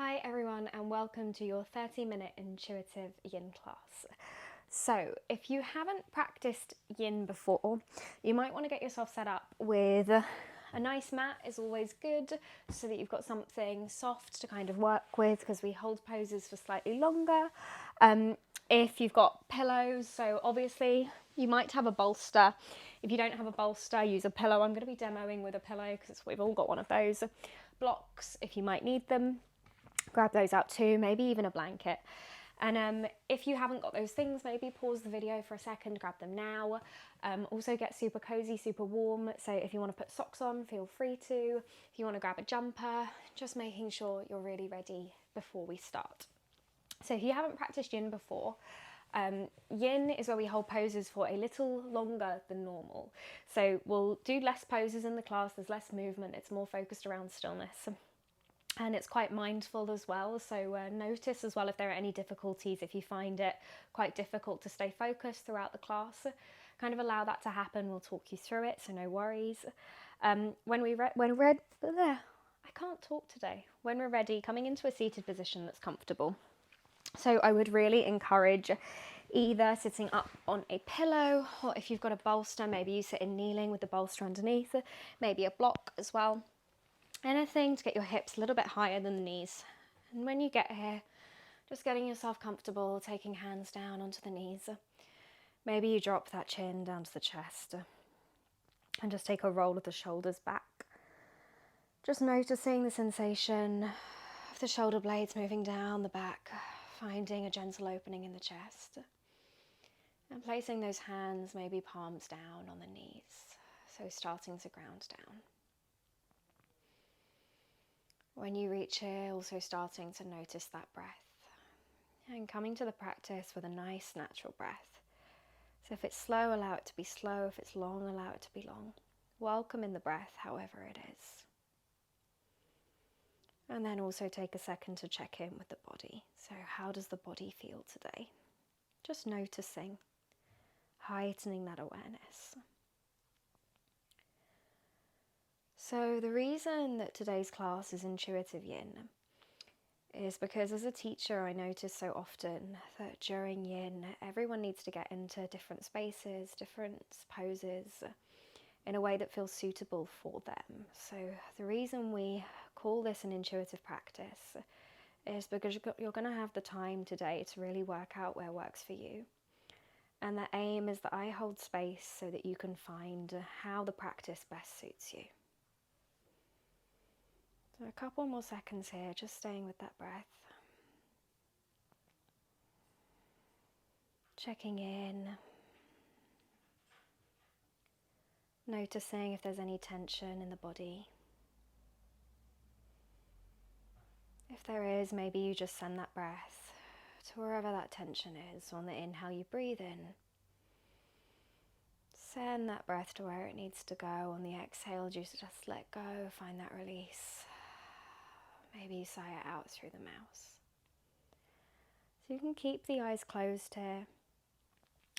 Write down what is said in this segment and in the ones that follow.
Hi everyone and welcome to your 30-minute intuitive yin class. So if you haven't practiced yin before, you might want to get yourself set up with a nice mat is always good so that you've got something soft to kind of work with because we hold poses for slightly longer. If you've got pillows, so obviously you might have a bolster. If you don't have a bolster, use a pillow. I'm going to be demoing with a pillow because we've all got one of those. Blocks if you might need them. Grab those out too, maybe even a blanket. And if you haven't got those things, maybe pause the video for a second, grab them now. Also get super cozy, super warm. So if you want to put socks on, feel free to. If you want to grab a jumper, just making sure you're really ready before we start. So if you haven't practiced yin before, yin is where we hold poses for a little longer than normal. So we'll do less poses in the class, there's less movement, it's more focused around stillness. And it's quite mindful as well, so notice as well if there are any difficulties, if you find it quite difficult to stay focused throughout the class. Kind of allow that to happen, we'll talk you through it, so no worries. When we're ready, coming into a seated position that's comfortable. So I would really encourage either sitting up on a pillow, or if you've got a bolster, maybe you sit in kneeling with the bolster underneath, maybe a block as well. Anything to get your hips a little bit higher than the knees. And when you get here, just getting yourself comfortable, taking hands down onto the knees. Maybe you drop that chin down to the chest and just take a roll of the shoulders back. Just noticing the sensation of the shoulder blades moving down the back, finding a gentle opening in the chest. And placing those hands, maybe palms down on the knees. So starting to ground down. When you reach here, also starting to notice that breath and coming to the practice with a nice natural breath. So if it's slow, allow it to be slow. If it's long, allow it to be long. Welcome in the breath, however it is. And then also take a second to check in with the body. So how does the body feel today? Just noticing, heightening that awareness. So the reason that today's class is intuitive yin is because as a teacher I notice so often that during yin everyone needs to get into different spaces, different poses in a way that feels suitable for them. So the reason we call this an intuitive practice is because you're going to have the time today to really work out where works for you. And the aim is that I hold space so that you can find how the practice best suits you. So a couple more seconds here, just staying with that breath. Checking in. Noticing if there's any tension in the body. If there is, maybe you just send that breath to wherever that tension is. On the inhale, you breathe in. Send that breath to where it needs to go. On the exhale, just let go, find that release. Maybe you sigh it out through the mouth. So you can keep the eyes closed here.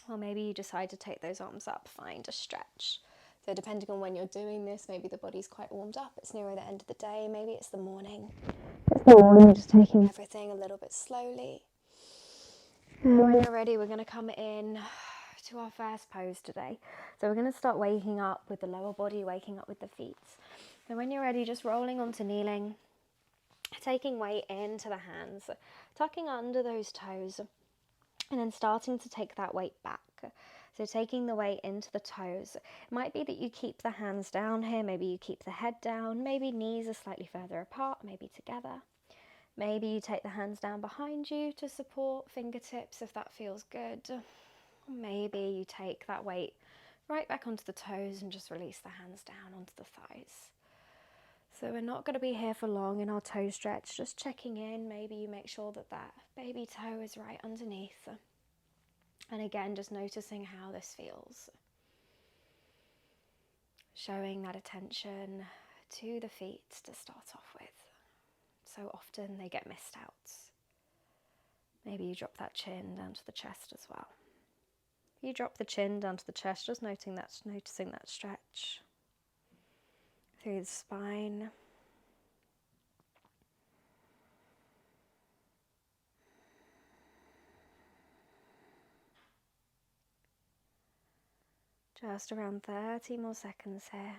Or maybe you decide to take those arms up, find a stretch. So depending on when you're doing this, maybe the body's quite warmed up, it's nearer the end of the day, maybe it's the morning. It's the morning, just taking everything a little bit slowly. And when you're ready, we're going to come in to our first pose today. So we're going to start waking up with the lower body, waking up with the feet. So when you're ready, just rolling onto kneeling, taking weight into the hands, tucking under those toes, and then starting to take that weight back. So taking the weight into the toes. It might be that you keep the hands down here, maybe you keep the head down, maybe knees are slightly further apart, maybe together. Maybe you take the hands down behind you to support fingertips if that feels good. Maybe you take that weight right back onto the toes and just release the hands down onto the thighs. So we're not going to be here for long in our toe stretch, just checking in. Maybe you make sure that that baby toe is right underneath. And again, just noticing how this feels. Showing that attention to the feet to start off with. So often they get missed out. Maybe you drop that chin down to the chest as well. You drop the chin down to the chest, just noticing that stretch through the spine. Just around 30 more seconds here.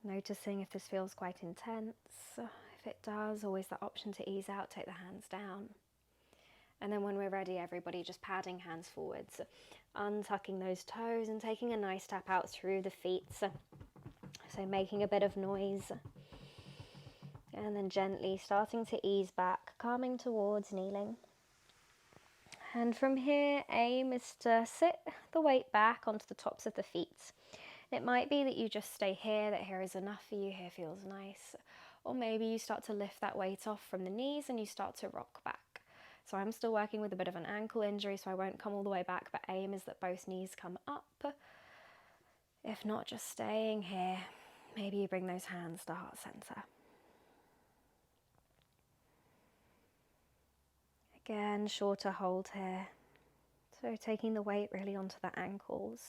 Noticing if this feels quite intense. If it does, always the option to ease out, take the hands down. And then when we're ready, everybody just padding hands forwards, untucking those toes and taking a nice tap out through the feet. So making a bit of noise. And then gently starting to ease back, coming towards kneeling. And from here, aim is to sit the weight back onto the tops of the feet. It might be that you just stay here, that here is enough for you, here feels nice. Or maybe you start to lift that weight off from the knees and you start to rock back. So I'm still working with a bit of an ankle injury, so I won't come all the way back, but aim is that both knees come up. If not, just staying here. Maybe you bring those hands to heart center. Again, shorter hold here. So taking the weight really onto the ankles.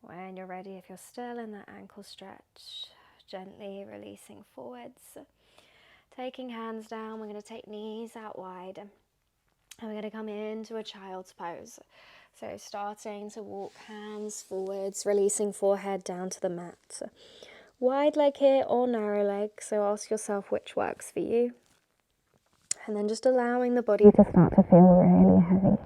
When you're ready, if you're still in that ankle stretch, gently releasing forwards. Taking hands down, we're going to take knees out wide. And we're going to come into a child's pose. So starting to walk hands forwards, releasing forehead down to the mat. Wide leg here or narrow leg, so ask yourself which works for you. And then just allowing the body to start to feel really heavy.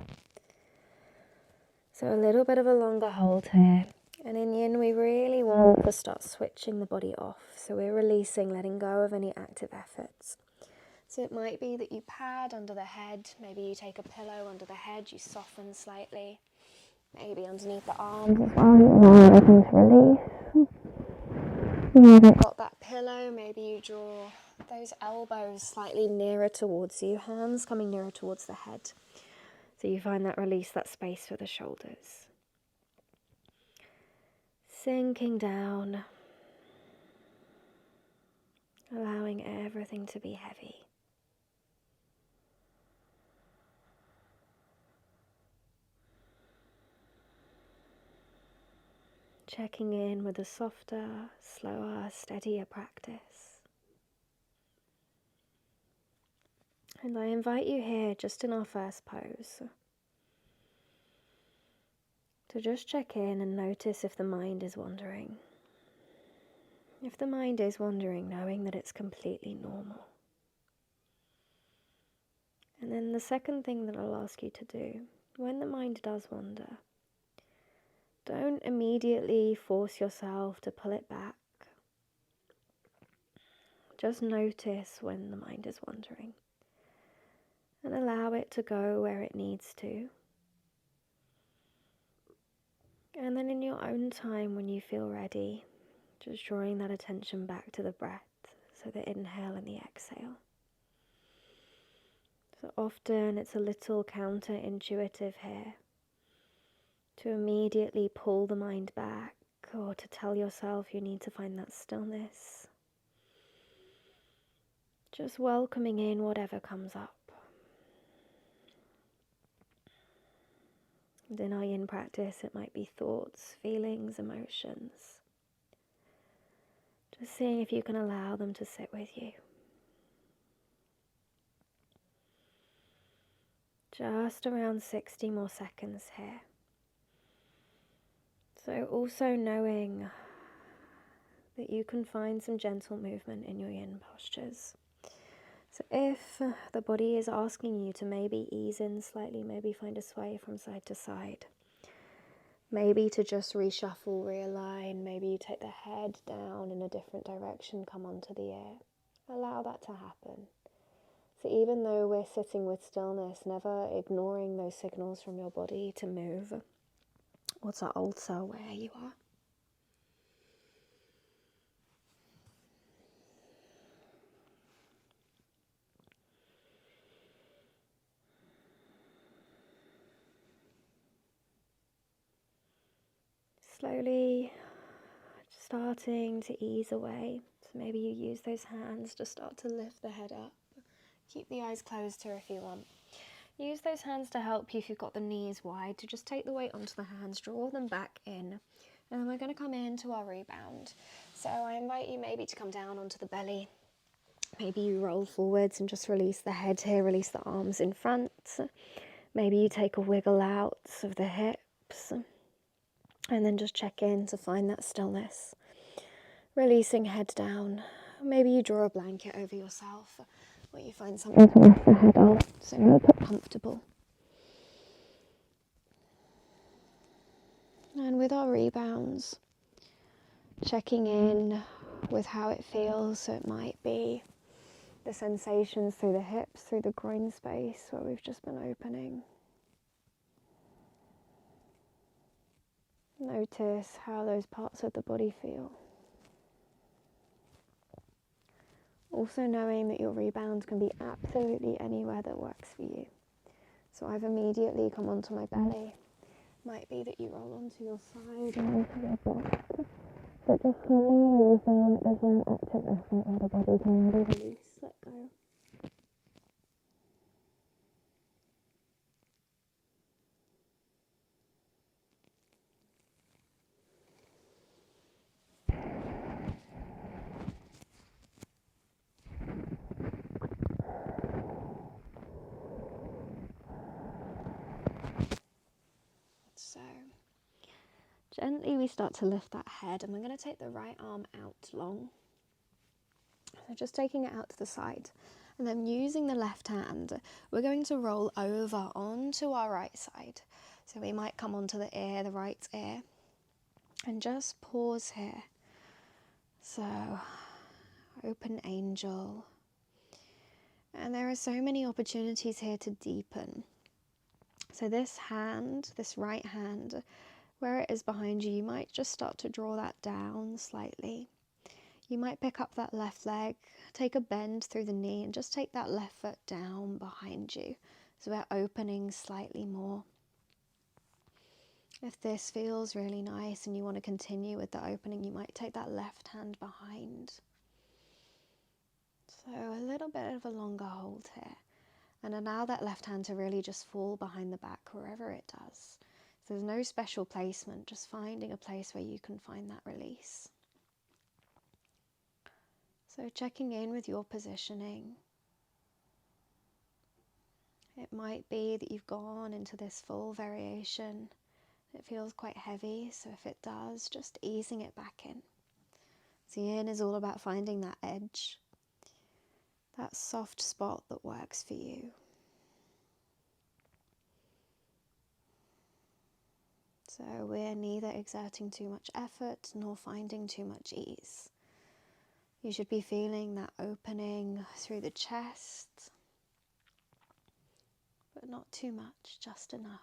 So a little bit of a longer hold here. And in yin, we really want to start switching the body off. So we're releasing, letting go of any active efforts. So it might be that you pad under the head. Maybe you take a pillow under the head, you soften slightly. Maybe underneath the arms as well, you're looking to release. You haven't got that pillow, maybe you draw those elbows slightly nearer towards you, hands coming nearer towards the head. So you find that release, that space for the shoulders. Sinking down, allowing everything to be heavy. Checking in with a softer, slower, steadier practice. And I invite you here, just in our first pose, to just check in and notice if the mind is wandering. If the mind is wandering, knowing that it's completely normal. And then the second thing that I'll ask you to do, when the mind does wander, don't immediately force yourself to pull it back. Just notice when the mind is wandering and allow it to go where it needs to. And then in your own time, when you feel ready, just drawing that attention back to the breath, so the inhale and the exhale. So often it's a little counterintuitive here to immediately pull the mind back or to tell yourself you need to find that stillness. Just welcoming in whatever comes up. And in our yin practice, it might be thoughts, feelings, emotions. Just seeing if you can allow them to sit with you. Just around 60 more seconds here. So also knowing that you can find some gentle movement in your yin postures. So if the body is asking you to maybe ease in slightly, maybe find a sway from side to side, maybe to just reshuffle, realign, maybe you take the head down in a different direction, come onto the air. Allow that to happen. So even though we're sitting with stillness, never ignoring those signals from your body to move or to alter where you are. Slowly, starting to ease away. So maybe you use those hands to start to lift the head up. Keep the eyes closed here if you want. Use those hands to help you if you've got the knees wide, to just take the weight onto the hands, draw them back in, and then we're going to come into our rebound. So I invite you maybe to come down onto the belly. Maybe you roll forwards and just release the head here, release the arms in front. Maybe you take a wiggle out of the hips, and then just check in to find that stillness. Releasing head down. Maybe you draw a blanket over yourself, or you find something to rest the head on, so make it comfortable. And with our rebounds, checking in with how it feels. So it might be the sensations through the hips, through the groin space where we've just been opening. Notice how those parts of the body feel. Also knowing that your rebound can be absolutely anywhere that works for you. So I've immediately come onto my belly. Might be that you roll onto your side or onto your back. But just feeling where you feel like there's no active effort where the body can really release, let go. So gently we start to lift that head, and we're going to take the right arm out long. So just taking it out to the side, and then using the left hand, we're going to roll over onto our right side. So we might come onto the ear, the right ear, and just pause here. So open angel. And there are so many opportunities here to deepen. So this hand, this right hand, where it is behind you, you might just start to draw that down slightly. You might pick up that left leg, take a bend through the knee, and just take that left foot down behind you. So we're opening slightly more. If this feels really nice and you want to continue with the opening, you might take that left hand behind. So a little bit of a longer hold here. And allow that left hand to really just fall behind the back wherever it does. So there's no special placement, just finding a place where you can find that release. So checking in with your positioning. It might be that you've gone into this full variation. It feels quite heavy, so if it does, just easing it back in. So YIN is all about finding that edge, that soft spot that works for you. So we're neither exerting too much effort nor finding too much ease. You should be feeling that opening through the chest, but not too much, just enough.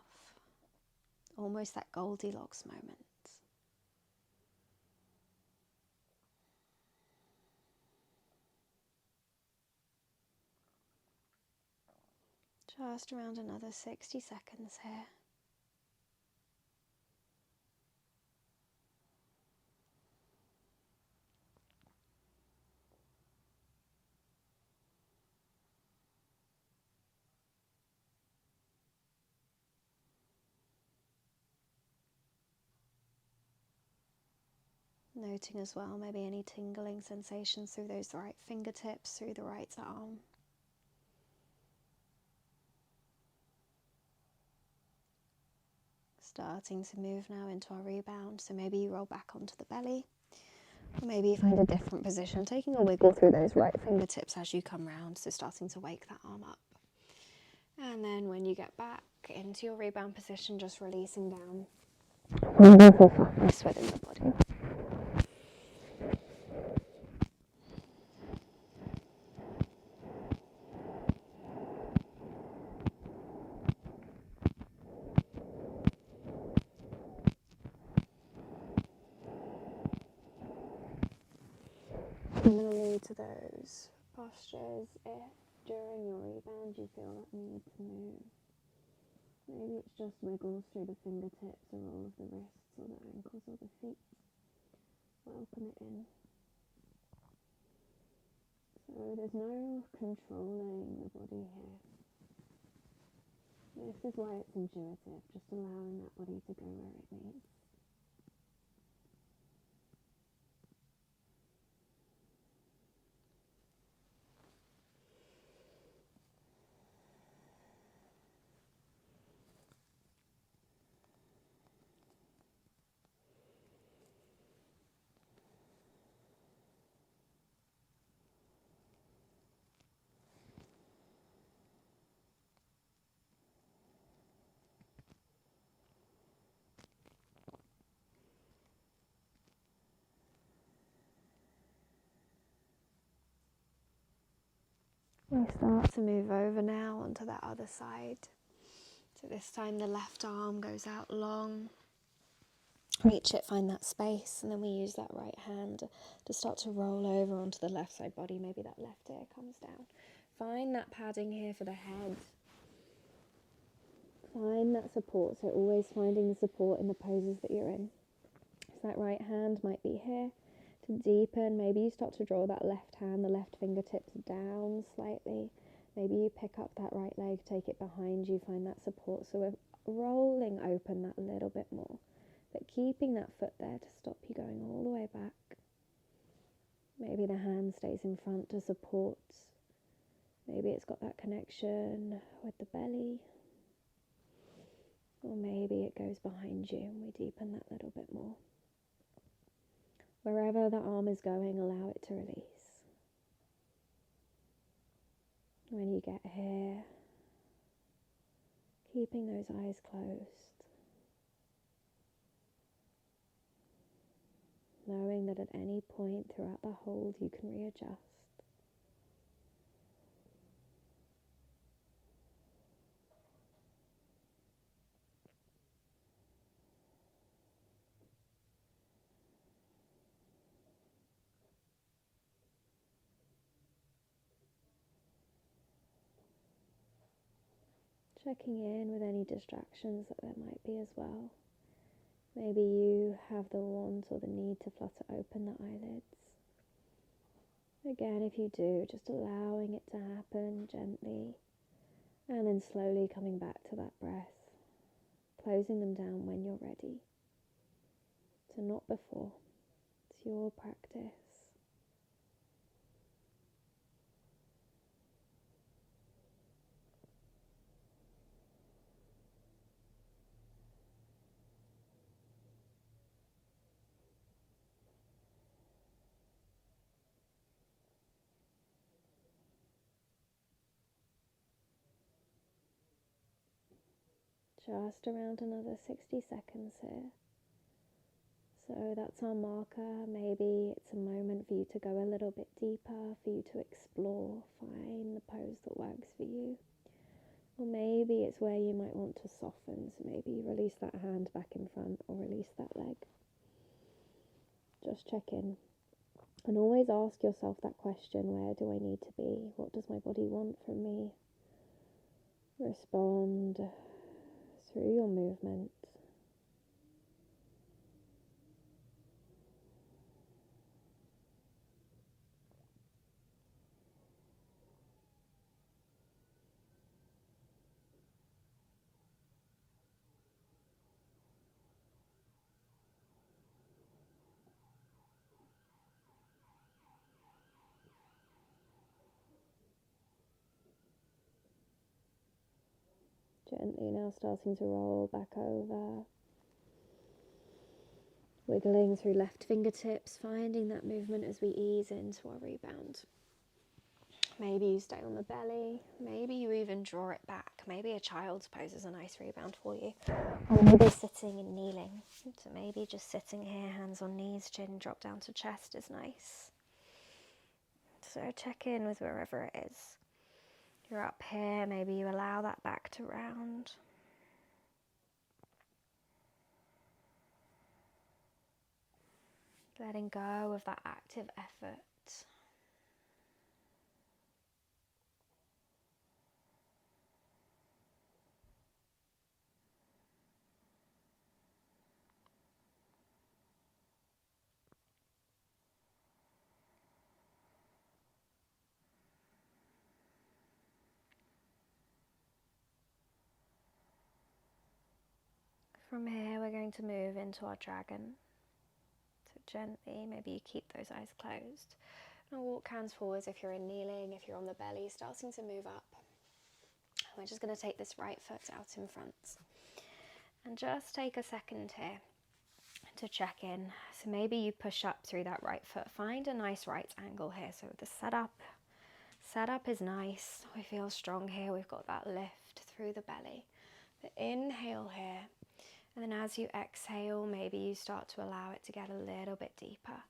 Almost that Goldilocks moment. Just around another 60 seconds here. Noting as well maybe any tingling sensations through those right fingertips, through the right arm. Starting to move now into our rebound, so maybe you roll back onto the belly, or maybe you find a different position, taking a wiggle through those right fingertips as you come round, so starting to wake that arm up. And then when you get back into your rebound position, just releasing down. Wonderful softness within the body. Similarly to those postures, if during your rebound you feel that need to move, maybe it's just wiggles through the fingertips or all of the wrists or the ankles or the feet. Welcome it in. So there's no controlling the body here. This is why it's intuitive, just allowing that body to go where it needs. We start to move over now onto that other side. So this time the left arm goes out long. Reach it, find that space, and then we use that right hand to start to roll over onto the left side body. Maybe that left ear comes down. Find that padding here for the head. Find that support, so always finding the support in the poses that you're in. So that right hand might be here. To deepen, maybe you start to draw that left hand, the left fingertips down slightly. Maybe you pick up that right leg, take it behind you, find that support. So we're rolling open that a little bit more, but keeping that foot there to stop you going all the way back. Maybe the hand stays in front to support. Maybe it's got that connection with the belly. Or maybe it goes behind you and we deepen that little bit more. Wherever the arm is going, allow it to release. When you get here, keeping those eyes closed, knowing that at any point throughout the hold you can readjust. Checking in with any distractions that there might be as well. Maybe you have the want or the need to flutter open the eyelids. Again, if you do, just allowing it to happen gently, and then slowly coming back to that breath, closing them down when you're ready. So not before. It's your practice. Just around another 60 seconds here. So that's our marker. Maybe it's a moment for you to go a little bit deeper, for you to explore, find the pose that works for you. Or maybe it's where you might want to soften, so maybe release that hand back in front or release that leg. Just check in. And always ask yourself that question, where do I need to be? What does my body want from me? Respond through your movement. Gently now starting to roll back over. Wiggling through left fingertips, finding that movement as we ease into our rebound. Maybe you stay on the belly, maybe you even draw it back. Maybe a child's pose is a nice rebound for you. Or maybe sitting and kneeling. So maybe just sitting here, hands on knees, chin drop down to chest is nice. So check in with wherever it is. You're up here, maybe you allow that back to round. Letting go of that active effort. From here we're going to move into our dragon. So gently, maybe you keep those eyes closed. And walk hands forwards if you're in kneeling, if you're on the belly, starting to move up. We're just going to take this right foot out in front. And just take a second here to check in. So maybe you push up through that right foot. Find a nice right angle here. So the setup is nice. We feel strong here. We've got that lift through the belly. The inhale here. And then as you exhale, maybe you start to allow it to get a little bit deeper.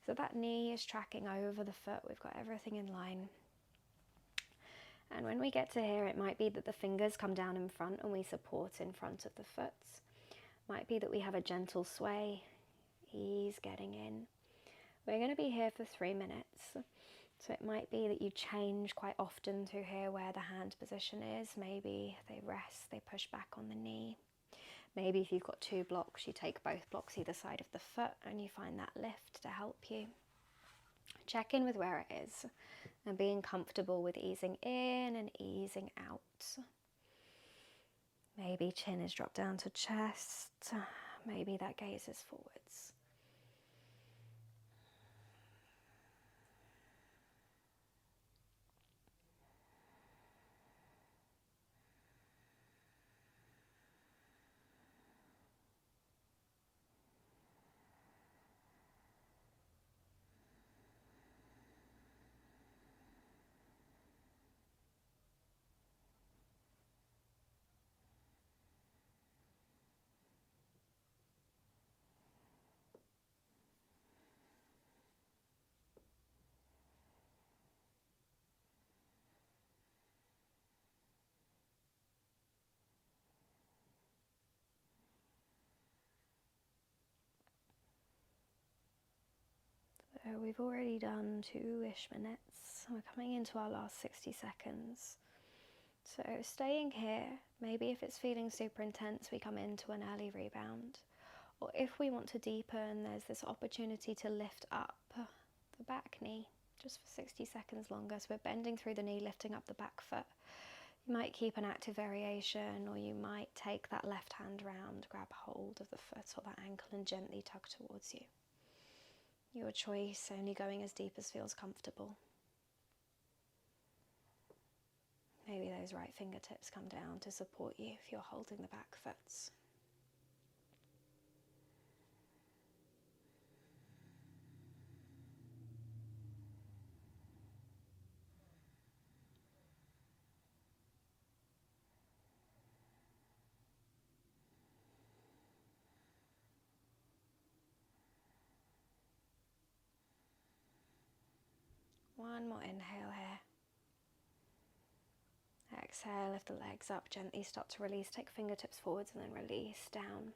So that knee is tracking over the foot. We've got everything in line. And when we get to here, it might be that the fingers come down in front and we support in front of the foot. Might be that we have a gentle sway, ease getting in. We're going to be here for 3 minutes. So it might be that you change quite often through here where the hand position is. Maybe they rest, they push back on the knee. Maybe if you've got 2 blocks, you take both blocks either side of the foot and you find that lift to help you. Check in with where it is and being comfortable with easing in and easing out. Maybe chin is dropped down to chest. Maybe that gaze is forwards. So we've already done 2-ish minutes. We're coming into our last 60 seconds. So staying here, maybe if it's feeling super intense, we come into an early rebound. Or if we want to deepen, there's this opportunity to lift up the back knee just for 60 seconds longer. So we're bending through the knee, lifting up the back foot. You might keep an active variation, or you might take that left hand round, grab hold of the foot or that ankle and gently tug towards you. Your choice, only going as deep as feels comfortable. Maybe those right fingertips come down to support you if you're holding the back foot. One more inhale here. Exhale, lift the legs up, gently start to release. Take fingertips forwards and then release down.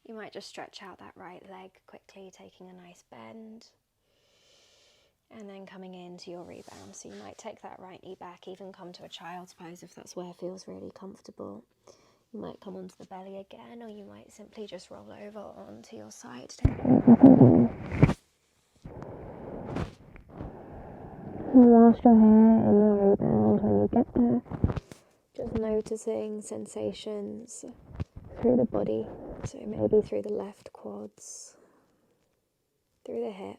You might just stretch out that right leg quickly, taking a nice bend. And then coming into your rebound. So you might take that right knee back, even come to a child's pose if that's where it feels really comfortable. You might come onto the belly again, or you might simply just roll over onto your side. Whilst you're here in the rebound, when you get there, just noticing sensations through the body. So maybe through the left quads, through the hip.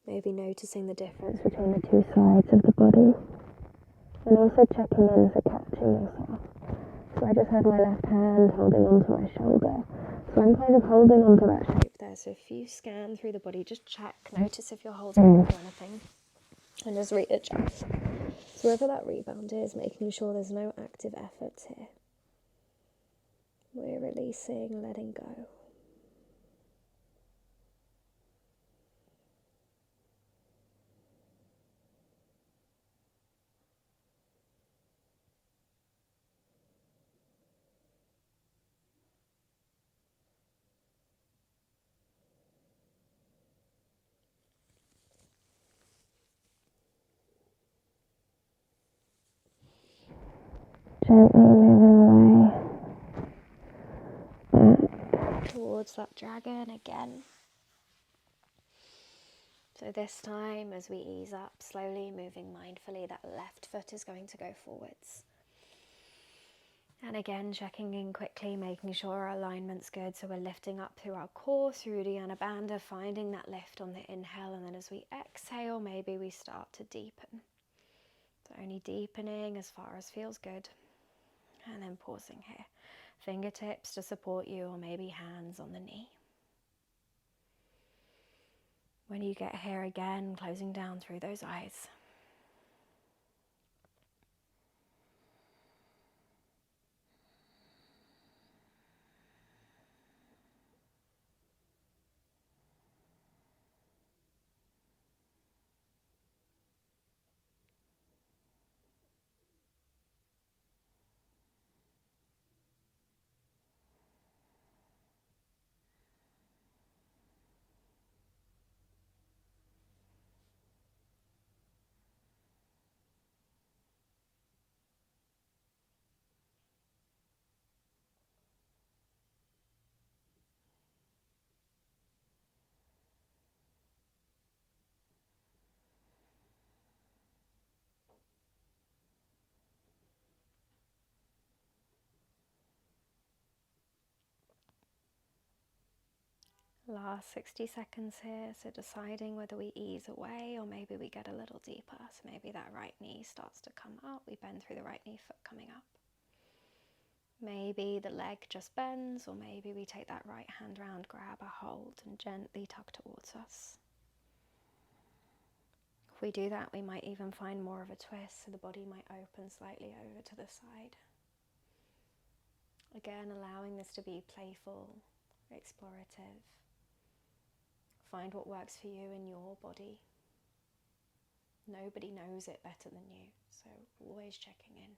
Maybe noticing the difference between the 2 sides of the body. And also checking in for catching yourself. So I just had my left hand holding onto my shoulder. So I'm kind of holding onto that shape there. So if you scan through the body, just check, notice if you're holding on to anything. And just readjust. So wherever that rebound is, making sure there's no active effort here. We're releasing, letting go. Gently moving away back towards that dragon again. So this time, as we ease up, slowly moving mindfully, that left foot is going to go forwards. And again, checking in quickly, making sure our alignment's good. So we're lifting up through our core, through Uddiyana Bandha, finding that lift on the inhale. And then as we exhale, maybe we start to deepen. So only deepening as far as feels good. And then pausing here. Fingertips to support you, or maybe hands on the knee. When you get here again, closing down through those eyes. Last 60 seconds here, so deciding whether we ease away or maybe we get a little deeper. So maybe that right knee starts to come up, we bend through the right knee, foot coming up. Maybe the leg just bends, or maybe we take that right hand round, grab a hold and gently tug towards us. If we do that, we might even find more of a twist, so the body might open slightly over to the side. Again, allowing this to be playful, explorative. Find what works for you in your body. Nobody knows it better than you, so always checking in.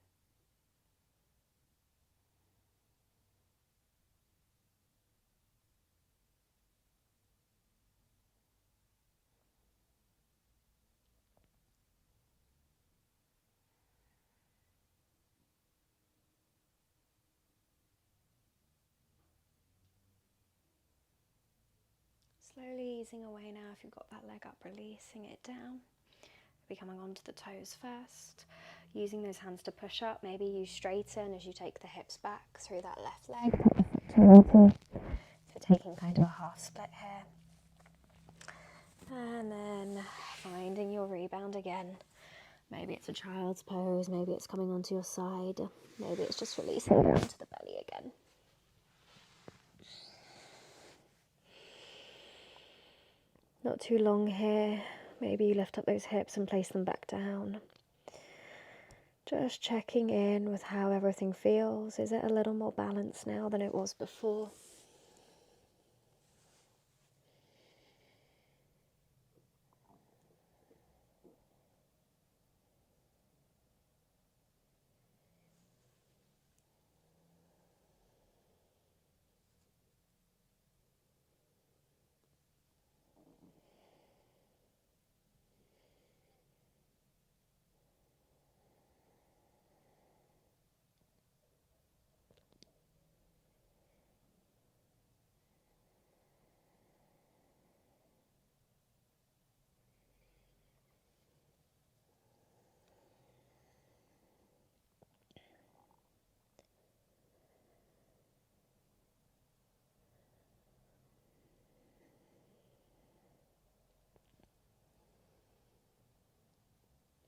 Slowly easing away now. If you've got that leg up, releasing it down. Maybe coming onto the toes first. Using those hands to push up. Maybe you straighten as you take the hips back through that left leg. So taking kind of a half split here. And then finding your rebound again. Maybe it's a child's pose. Maybe it's coming onto your side. Maybe it's just releasing down to the belly again. Not too long here. Maybe you lift up those hips and place them back down. Just checking in with how everything feels. Is it a little more balanced now than it was before?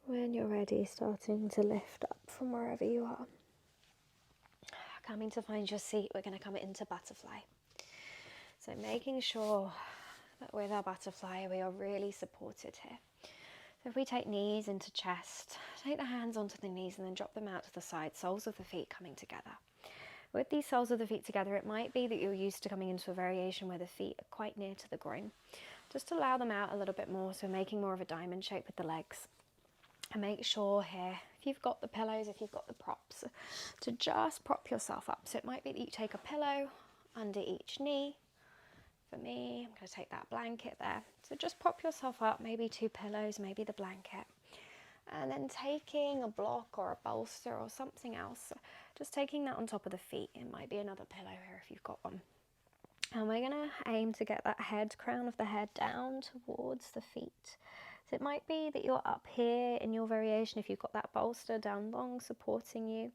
When you're ready, starting to lift up from wherever you are. Coming to find your seat, we're going to come into butterfly. So making sure that with our butterfly, we are really supported here. So if we take knees into chest, take the hands onto the knees and then drop them out to the side, soles of the feet coming together. With these soles of the feet together, it might be that you're used to coming into a variation where the feet are quite near to the groin. Just allow them out a little bit more, so making more of a diamond shape with the legs. And make sure here, if you've got the pillows, if you've got the props, to just prop yourself up. So it might be that you take a pillow under each knee. For me, I'm going to take that blanket there. So just prop yourself up, maybe 2 pillows, maybe the blanket. And then taking a block or a bolster or something else, just taking that on top of the feet. It might be another pillow here if you've got one. And we're going to aim to get that crown of the head down towards the feet. So it might be that you're up here in your variation if you've got that bolster down long supporting you.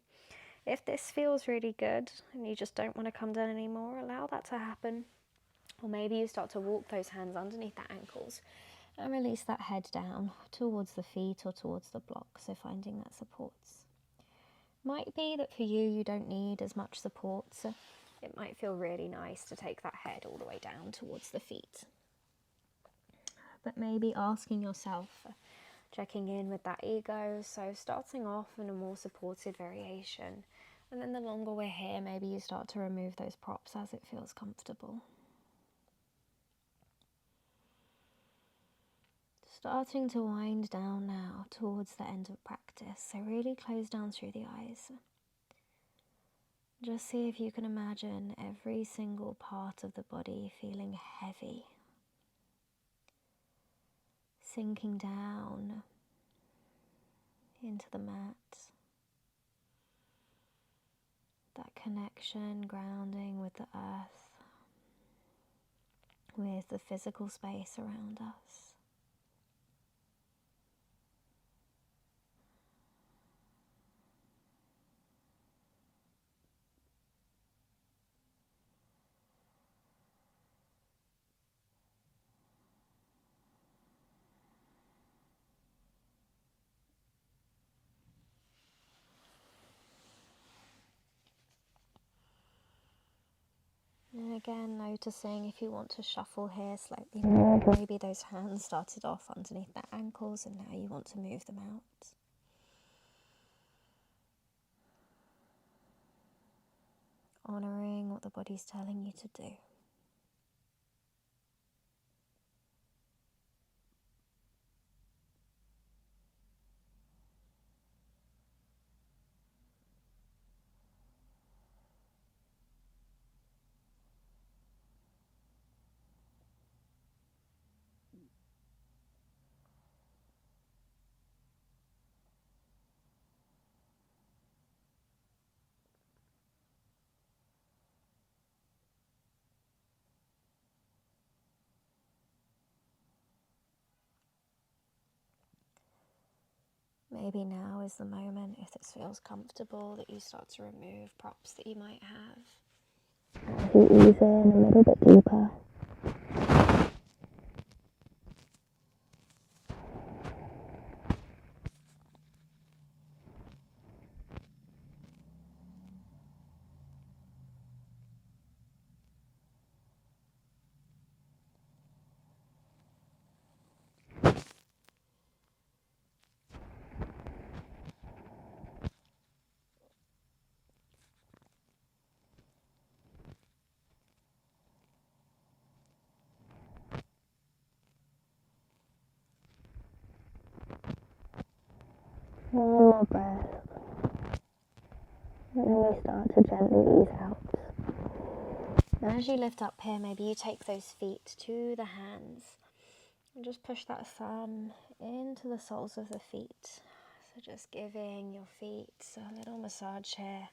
If this feels really good and you just don't want to come down anymore, allow that to happen. Or maybe you start to walk those hands underneath the ankles and release that head down towards the feet or towards the block, so finding that supports. Might be that for you, you don't need as much support, so it might feel really nice to take that head all the way down towards the feet. But maybe asking yourself, checking in with that ego, so starting off in a more supported variation, and then the longer we're here, maybe you start to remove those props as it feels comfortable. Starting to wind down now towards the end of practice, so really close down through the eyes. Just see if you can imagine every single part of the body feeling heavy, sinking down into the mat. That connection, grounding with the earth, with the physical space around us. And again, noticing if you want to shuffle here slightly more. Maybe those hands started off underneath the ankles and now you want to move them out. Honouring what the body's telling you to do. Maybe now is the moment, if this feels comfortable, that you start to remove props that you might have. As you ease in a little bit deeper. One more breath. And then we start to gently ease out. And as you lift up here, maybe you take those feet to the hands and just push that thumb into the soles of the feet. So just giving your feet a little massage here,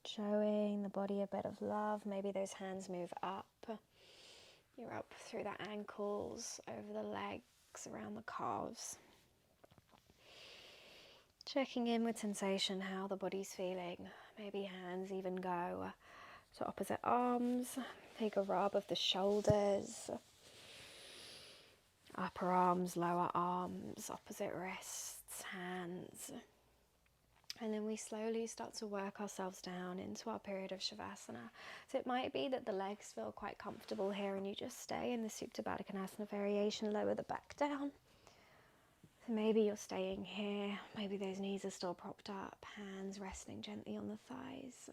showing the body a bit of love. Maybe those hands move up. You're up through the ankles, over the legs, around the calves. Checking in with sensation, how the body's feeling. Maybe hands even go to opposite arms. Take a rub of the shoulders, upper arms, lower arms, opposite wrists, hands. And then we slowly start to work ourselves down into our period of Shavasana. So it might be that the legs feel quite comfortable here and you just stay in the Supta Baddha Konasana variation, lower the back down. So maybe you're staying here, maybe those knees are still propped up, hands resting gently on the thighs.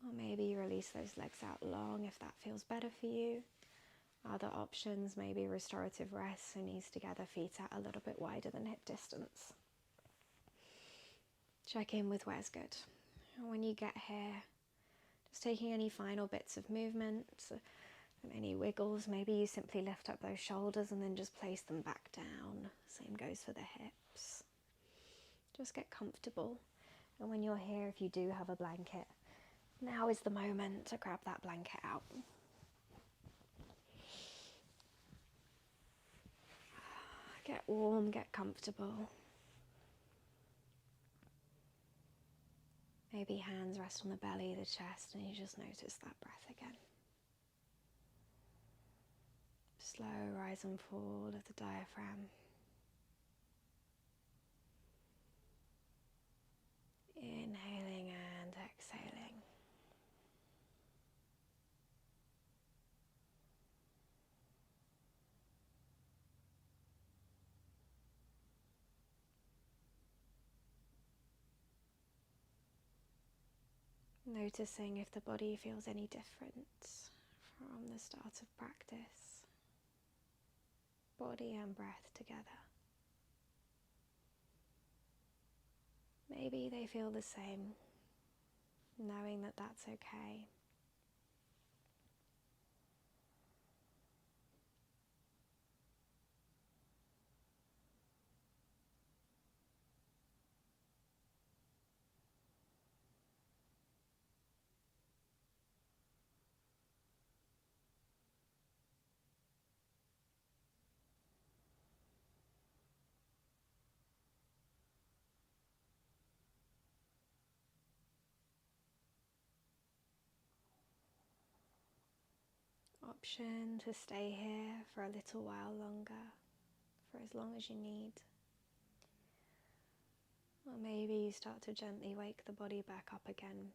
Or maybe you release those legs out long if that feels better for you. Other options, maybe restorative rest, so knees together, feet out a little bit wider than hip distance. Check in with where's good. And when you get here, just taking any final bits of movement, any wiggles, maybe you simply lift up those shoulders and then just place them back down. Same goes for the hips. Just get comfortable. And when you're here, if you do have a blanket, now is the moment to grab that blanket out. Get warm, get comfortable. Maybe hands rest on the belly, the chest, and you just notice that breath again. Slow rise and fall of the diaphragm. Inhaling and exhaling. Noticing if the body feels any different from the start of practice. Body and breath together. Maybe they feel the same, knowing that that's okay. Option to stay here for a little while longer, for as long as you need. Or maybe you start to gently wake the body back up again.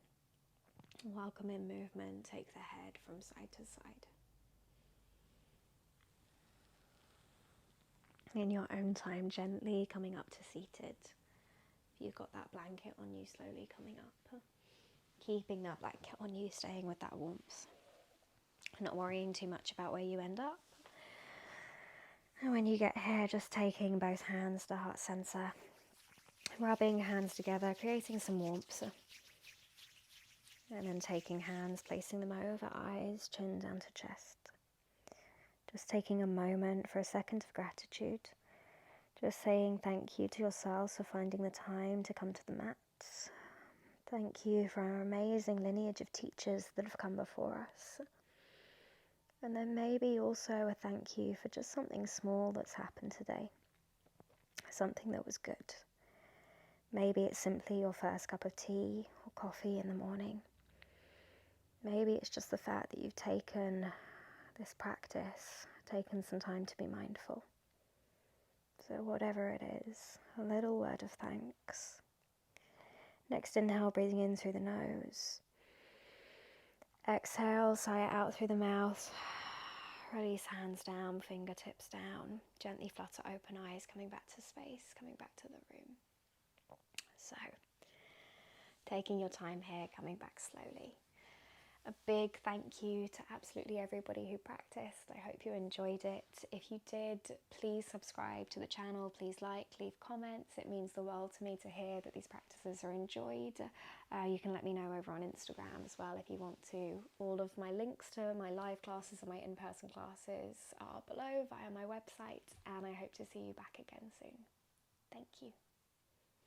Welcome in movement, take the head from side to side. In your own time, gently coming up to seated. If you've got that blanket on you, slowly coming up. Keeping that blanket on you, staying with that warmth. Not worrying too much about where you end up. And when you get here, just taking both hands to heart center, rubbing hands together, creating some warmth. And then taking hands, placing them over eyes, chin down to chest. Just taking a moment for a second of gratitude. Just saying thank you to yourselves for finding the time to come to the mats. Thank you for our amazing lineage of teachers that have come before us. And then maybe also a thank you for just something small that's happened today. Something that was good. Maybe it's simply your first cup of tea or coffee in the morning. Maybe it's just the fact that you've taken this practice, taken some time to be mindful. So whatever it is, a little word of thanks. Next inhale, breathing in through the nose. Exhale, sigh it out through the mouth. Release hands down, fingertips down. Gently flutter open eyes, coming back to space, coming back to the room. So, taking your time here, coming back slowly. A big thank you to absolutely everybody who practiced. I hope you enjoyed it. If you did, please subscribe to the channel. Please like, leave comments. It means the world to me to hear that these practices are enjoyed. You can let me know over on Instagram as well if you want to. All of my links to my live classes and my in-person classes are below via my website, and I hope to see you back again soon. Thank you.